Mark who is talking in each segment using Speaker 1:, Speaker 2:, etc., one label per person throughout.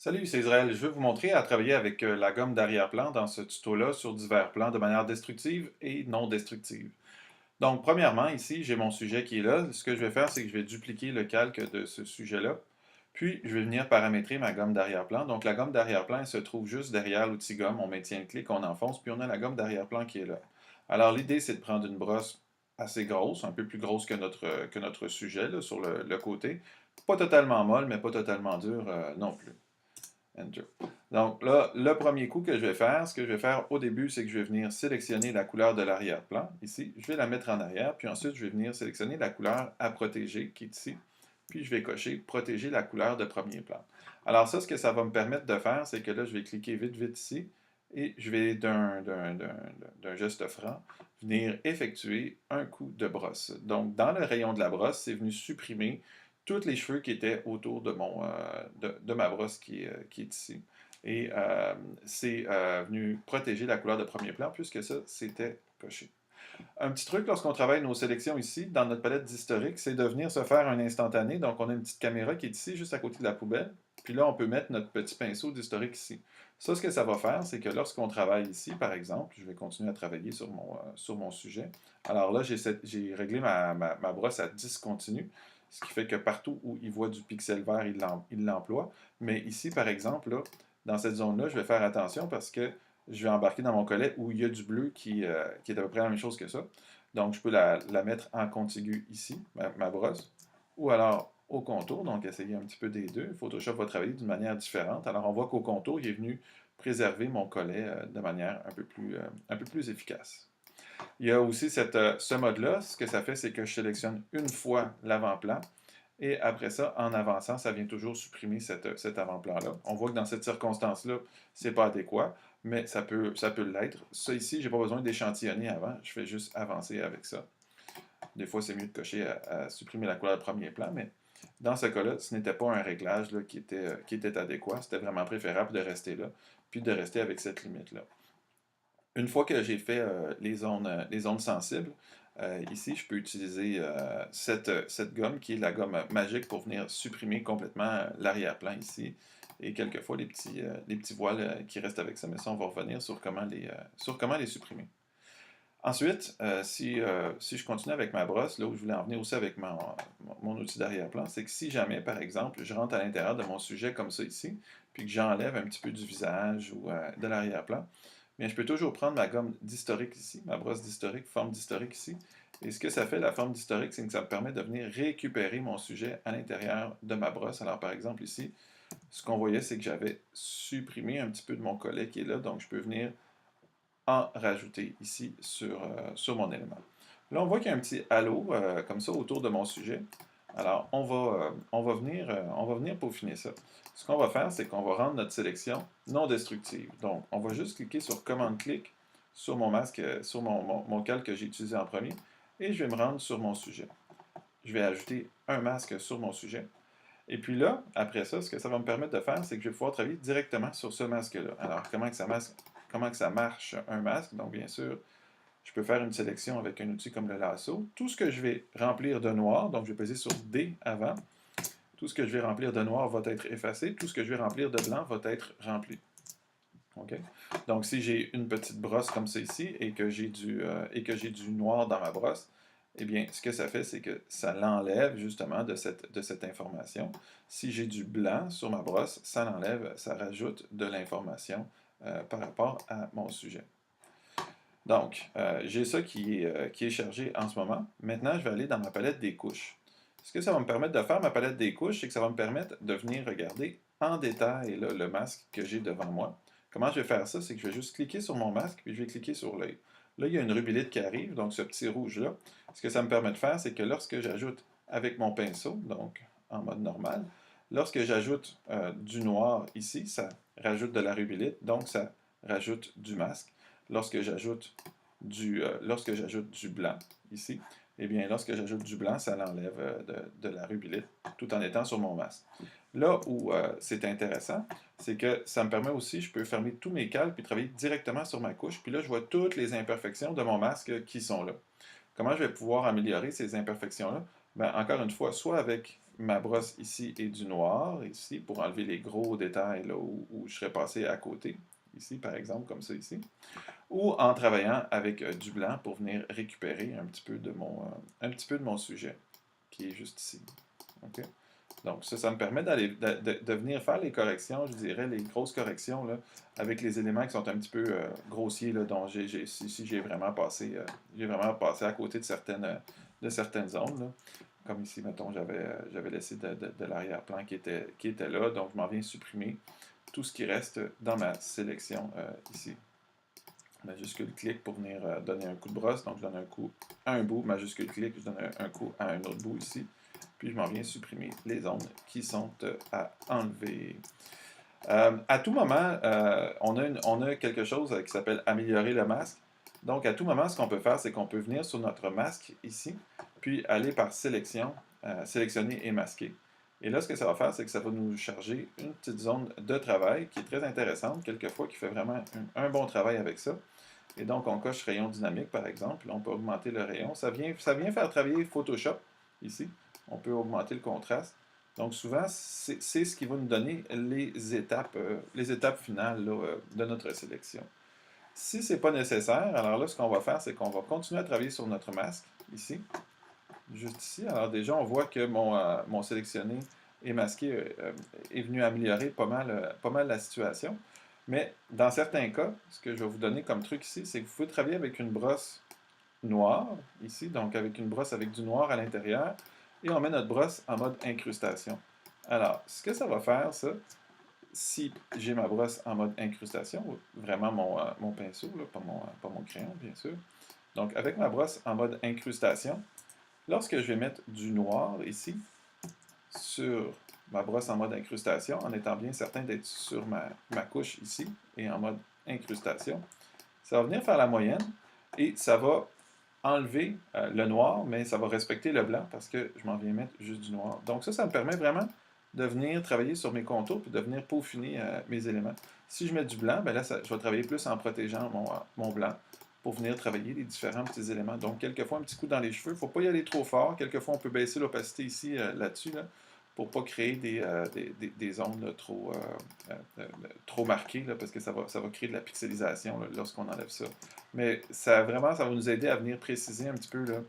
Speaker 1: Salut, c'est Israël. Je veux vous montrer à travailler avec la gomme d'arrière-plan dans ce tuto-là sur divers plans de manière destructive et non destructive. Donc, premièrement, ici, j'ai mon sujet qui est là. Ce que je vais faire, c'est que je vais dupliquer le calque de ce sujet-là. Puis, je vais venir paramétrer ma gomme d'arrière-plan. Donc, la gomme d'arrière-plan, elle se trouve juste derrière l'outil gomme. On maintient le clic, on enfonce, puis on a la gomme d'arrière-plan qui est là. Alors, l'idée, c'est de prendre une brosse assez grosse, un peu plus grosse que notre sujet là, sur le côté. Pas totalement molle, mais pas totalement dure non plus. Enter. Donc là, le premier coup que je vais faire, ce que je vais faire au début, c'est que je vais venir sélectionner la couleur de l'arrière-plan, ici. Je vais la mettre en arrière, puis ensuite, je vais venir sélectionner la couleur à protéger, qui est ici. Puis je vais cocher protéger la couleur de premier plan. Alors ça, ce que ça va me permettre de faire, c'est que là, je vais cliquer vite, vite ici, et je vais, d'un geste franc, venir effectuer un coup de brosse. Donc, dans le rayon de la brosse, c'est venu supprimer tous les cheveux qui étaient autour de ma brosse qui est ici. Et c'est venu protéger la couleur de premier plan puisque ça, c'était coché. Un petit truc lorsqu'on travaille nos sélections ici, dans notre palette d'historique, c'est de venir se faire un instantané. Donc, on a une petite caméra qui est ici, juste à côté de la poubelle. Puis là, on peut mettre notre petit pinceau d'historique ici. Ça, ce que ça va faire, c'est que lorsqu'on travaille ici, par exemple, je vais continuer à travailler sur mon sujet. Alors là, j'ai réglé ma brosse à 10 continu, ce qui fait que partout où il voit du pixel vert, il l'emploie. Mais ici, par exemple, là, dans cette zone-là, je vais faire attention parce que je vais embarquer dans mon collet où il y a du bleu qui est à peu près la même chose que ça. Donc, je peux la mettre en contigu ici, ma brosse, ou alors au contour, donc essayer un petit peu des deux. Photoshop va travailler d'une manière différente. Alors, on voit qu'au contour, il est venu préserver mon collet de manière un peu plus efficace. Il y a aussi ce mode-là. Ce que ça fait, c'est que je sélectionne une fois l'avant-plan. Et après ça, en avançant, ça vient toujours supprimer cet avant-plan-là. On voit que dans cette circonstance-là, c'est pas adéquat, mais ça peut l'être. Ça ici, j'ai pas besoin d'échantillonner avant, je fais juste avancer avec ça. Des fois, c'est mieux de cocher à supprimer la couleur de premier plan, mais dans ce cas-là, ce n'était pas un réglage là, qui était adéquat. C'était vraiment préférable de rester là, puis de rester avec cette limite-là. Une fois que j'ai fait les zones sensibles, ici, je peux utiliser cette gomme qui est la gomme magique pour venir supprimer complètement l'arrière-plan ici et quelquefois les petits voiles qui restent avec ça. Mais ça, on va revenir sur comment les supprimer. Ensuite, si je continue avec ma brosse, là où je voulais en venir aussi avec mon outil d'arrière-plan, c'est que si jamais, par exemple, je rentre à l'intérieur de mon sujet comme ça ici, puis que j'enlève un petit peu du visage ou de l'arrière-plan, bien, je peux toujours prendre ma gomme d'historique ici, ma brosse d'historique, forme d'historique ici. Et ce que ça fait, la forme d'historique, c'est que ça me permet de venir récupérer mon sujet à l'intérieur de ma brosse. Alors, par exemple, ici, ce qu'on voyait, c'est que j'avais supprimé un petit peu de mon collet qui est là, donc je peux venir en rajouter ici sur mon élément. Là, on voit qu'il y a un petit halo comme ça autour de mon sujet. Alors, on va venir peaufiner ça. Ce qu'on va faire, c'est qu'on va rendre notre sélection non destructive. Donc, on va juste cliquer sur commande-clic sur mon masque, sur mon calque que j'ai utilisé en premier, et je vais me rendre sur mon sujet. Je vais ajouter un masque sur mon sujet. Et puis là, après ça, ce que ça va me permettre de faire, c'est que je vais pouvoir travailler directement sur ce masque-là. Alors, comment que ça marche un masque? Donc, bien sûr, je peux faire une sélection avec un outil comme le lasso. Tout ce que je vais remplir de noir, donc je vais peser sur D avant, tout ce que je vais remplir de noir va être effacé, tout ce que je vais remplir de blanc va être rempli. Okay? Donc, si j'ai une petite brosse comme ça ici et que j'ai du noir dans ma brosse, eh bien, ce que ça fait, c'est que ça l'enlève justement de cette information. Si j'ai du blanc sur ma brosse, ça l'enlève, ça rajoute de l'information par rapport à mon sujet. Donc, j'ai ça qui est chargé en ce moment. Maintenant, je vais aller dans ma palette des couches. Ce que ça va me permettre de faire, ma palette des couches, c'est que ça va me permettre de venir regarder en détail là, le masque que j'ai devant moi. Comment je vais faire ça? C'est que je vais juste cliquer sur mon masque, puis je vais cliquer sur l'œil. Là, il y a une rubellite qui arrive, donc ce petit rouge-là. Ce que ça me permet de faire, c'est que lorsque j'ajoute avec mon pinceau, donc en mode normal, lorsque j'ajoute du noir ici, ça rajoute de la rubellite, donc ça rajoute du masque. Lorsque j'ajoute du blanc ici, eh bien, lorsque j'ajoute du blanc, ça l'enlève de la rubellite tout en étant sur mon masque. Là où c'est intéressant, c'est que ça me permet aussi, je peux fermer tous mes calques puis travailler directement sur ma couche. Puis là, je vois toutes les imperfections de mon masque qui sont là. Comment je vais pouvoir améliorer ces imperfections-là? Ben, encore une fois, soit avec ma brosse ici et du noir, ici, pour enlever les gros détails là, où je serais passé à côté, ici par exemple, comme ça ici, ou en travaillant avec du blanc pour venir récupérer un petit peu de mon sujet, qui est juste ici. OK? Donc ça me permet de venir faire les corrections, je dirais, les grosses corrections, là, avec les éléments qui sont un petit peu grossiers, là, dont ici, j'ai vraiment passé à côté de certaines zones, là. Comme ici, mettons, j'avais laissé de l'arrière-plan qui était là, donc je m'en viens supprimer tout ce qui reste dans ma sélection ici. Majuscule clic pour venir donner un coup de brosse, donc je donne un coup à un bout, majuscule clic, je donne un coup à un autre bout ici, puis je m'en viens supprimer les zones qui sont à enlever. À tout moment, on a quelque chose qui s'appelle améliorer le masque. Donc, à tout moment, ce qu'on peut faire, c'est qu'on peut venir sur notre masque ici, puis aller par sélection, sélectionner et masquer. Et là, ce que ça va faire, c'est que ça va nous charger une petite zone de travail qui est très intéressante, quelquefois, qui fait vraiment un bon travail avec ça. Et donc, on coche rayon dynamique, par exemple. Là, on peut augmenter le rayon. Ça vient faire travailler Photoshop, ici. On peut augmenter le contraste. Donc, souvent, c'est ce qui va nous donner les étapes finales là, de notre sélection. Si ce n'est pas nécessaire, alors là, ce qu'on va faire, c'est qu'on va continuer à travailler sur notre masque, ici, juste ici. Alors déjà, on voit que mon sélectionné et masqué est venu améliorer pas mal la situation. Mais dans certains cas, ce que je vais vous donner comme truc ici, c'est que vous pouvez travailler avec une brosse noire, ici, donc avec une brosse avec du noir à l'intérieur, et on met notre brosse en mode incrustation. Alors, ce que ça va faire, ça, si j'ai ma brosse en mode incrustation, vraiment mon pinceau, là, pas mon crayon, bien sûr. Donc, avec ma brosse en mode incrustation, lorsque je vais mettre du noir ici sur ma brosse en mode incrustation, en étant bien certain d'être sur ma couche ici et en mode incrustation, ça va venir faire la moyenne et ça va enlever le noir, mais ça va respecter le blanc parce que je m'en viens mettre juste du noir. Donc ça me permet vraiment de venir travailler sur mes contours et de venir peaufiner mes éléments. Si je mets du blanc, ben là, je vais travailler plus en protégeant mon blanc pour venir travailler les différents petits éléments. Donc, quelquefois, un petit coup dans les cheveux. Il ne faut pas y aller trop fort. Quelquefois, on peut baisser l'opacité ici, là-dessus, là, pour ne pas créer des zones là, trop marquées, là, parce que ça va créer de la pixelisation là, lorsqu'on enlève ça. Mais vraiment, ça va nous aider à venir préciser un petit peu là,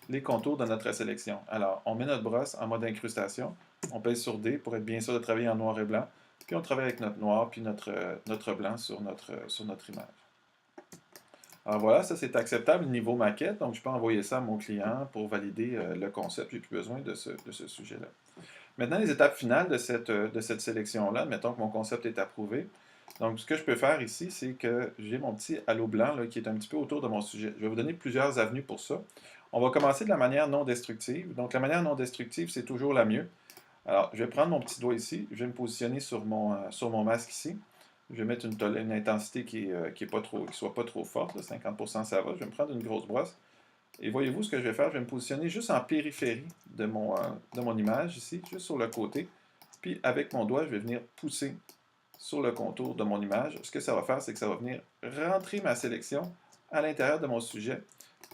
Speaker 1: les contours de notre sélection. Alors, on met notre brosse en mode incrustation. On pèse sur D pour être bien sûr de travailler en noir et blanc. Puis on travaille avec notre noir puis notre blanc sur notre image. Alors voilà, ça c'est acceptable niveau maquette, donc je peux envoyer ça à mon client pour valider le concept. J'ai plus besoin de ce sujet-là. Maintenant, les étapes finales de cette sélection-là, mettons que mon concept est approuvé. Donc, ce que je peux faire ici, c'est que j'ai mon petit halo blanc là, qui est un petit peu autour de mon sujet. Je vais vous donner plusieurs avenues pour ça. On va commencer de la manière non destructive. Donc, la manière non destructive, c'est toujours la mieux. Alors, je vais prendre mon petit doigt ici, je vais me positionner sur mon masque ici. Je vais mettre une intensité qui soit pas trop forte, là, 50% ça va. Je vais me prendre une grosse brosse. Et voyez-vous ce que je vais faire? Je vais me positionner juste en périphérie de mon image ici, juste sur le côté. Puis avec mon doigt, je vais venir pousser sur le contour de mon image. Ce que ça va faire, c'est que ça va venir rentrer ma sélection à l'intérieur de mon sujet,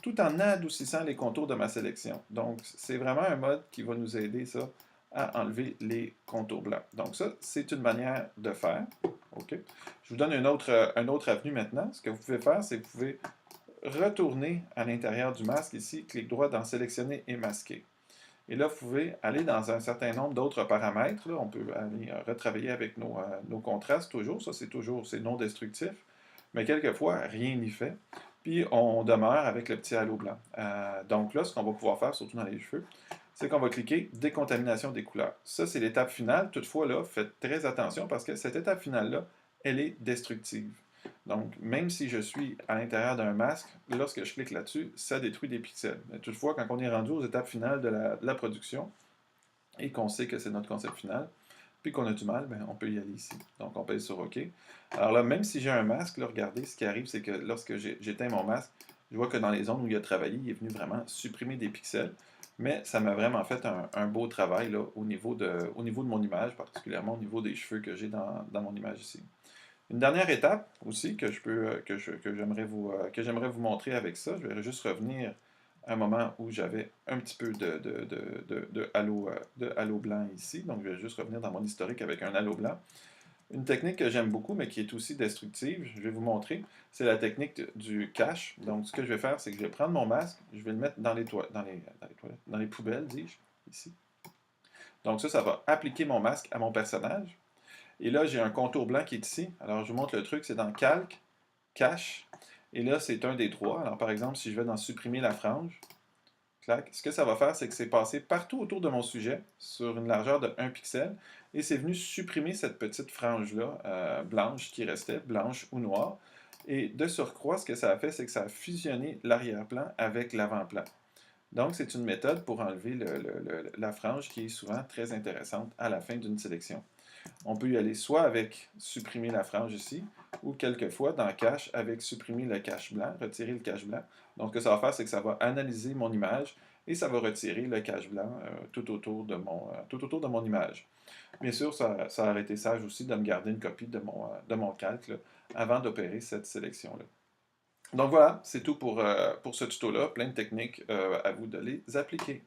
Speaker 1: tout en adoucissant les contours de ma sélection. Donc, c'est vraiment un mode qui va nous aider, ça, à enlever les contours blancs. Donc ça, c'est une manière de faire. OK. Je vous donne un autre avenue maintenant. Ce que vous pouvez faire, c'est que vous pouvez retourner à l'intérieur du masque ici, clic droit dans sélectionner et masquer. Et là, vous pouvez aller dans un certain nombre d'autres paramètres. Là. On peut aller retravailler avec nos contrastes toujours. Ça, c'est non destructif. Mais quelquefois, rien n'y fait. Puis, on demeure avec le petit halo blanc. Donc là, ce qu'on va pouvoir faire, surtout dans les cheveux, c'est qu'on va cliquer décontamination des couleurs. Ça, c'est l'étape finale. Toutefois, là, faites très attention parce que cette étape finale-là, elle est destructive. Donc, même si je suis à l'intérieur d'un masque, lorsque je clique là-dessus, ça détruit des pixels. Mais toutefois, quand on est rendu aux étapes finales de la production et qu'on sait que c'est notre concept final, puis qu'on a du mal, ben, on peut y aller ici. Donc, on pèse sur OK. Alors là, même si j'ai un masque, là, regardez, ce qui arrive, c'est que lorsque j'éteins mon masque, je vois que dans les zones où il a travaillé, il est venu vraiment supprimer des pixels. Mais ça m'a vraiment fait un beau travail là, au niveau de mon image, particulièrement au niveau des cheveux que j'ai dans mon image ici. Une dernière étape aussi que j'aimerais vous montrer avec ça, je vais juste revenir un moment où j'avais un petit peu de halo blanc ici. Donc, je vais juste revenir dans mon historique avec un halo blanc. Une technique que j'aime beaucoup, mais qui est aussi destructive, je vais vous montrer, c'est la technique du cache. Donc, ce que je vais faire, c'est que je vais prendre mon masque, je vais le mettre dans les poubelles, dis-je, ici. Donc, ça va appliquer mon masque à mon personnage. Et là, j'ai un contour blanc qui est ici. Alors, je vous montre le truc, c'est dans Calque, Cache. Et là, c'est un des trois. Alors, par exemple, si je vais dans Supprimer la frange, clac, ce que ça va faire, c'est que c'est passé partout autour de mon sujet, sur une largeur de 1 pixel, et c'est venu supprimer cette petite frange-là, blanche qui restait, blanche ou noire. Et de surcroît, ce que ça a fait, c'est que ça a fusionné l'arrière-plan avec l'avant-plan. Donc, c'est une méthode pour enlever la frange qui est souvent très intéressante à la fin d'une sélection. On peut y aller soit avec supprimer la frange ici, ou quelquefois dans cache avec supprimer le cache blanc, retirer le cache blanc. Donc, ce que ça va faire, c'est que ça va analyser mon image et ça va retirer le cache blanc tout autour de mon image. Bien sûr, ça aurait été sage aussi de me garder une copie de mon calque là, avant d'opérer cette sélection-là. Donc voilà, c'est tout pour ce tuto-là. Plein de techniques, à vous de les appliquer.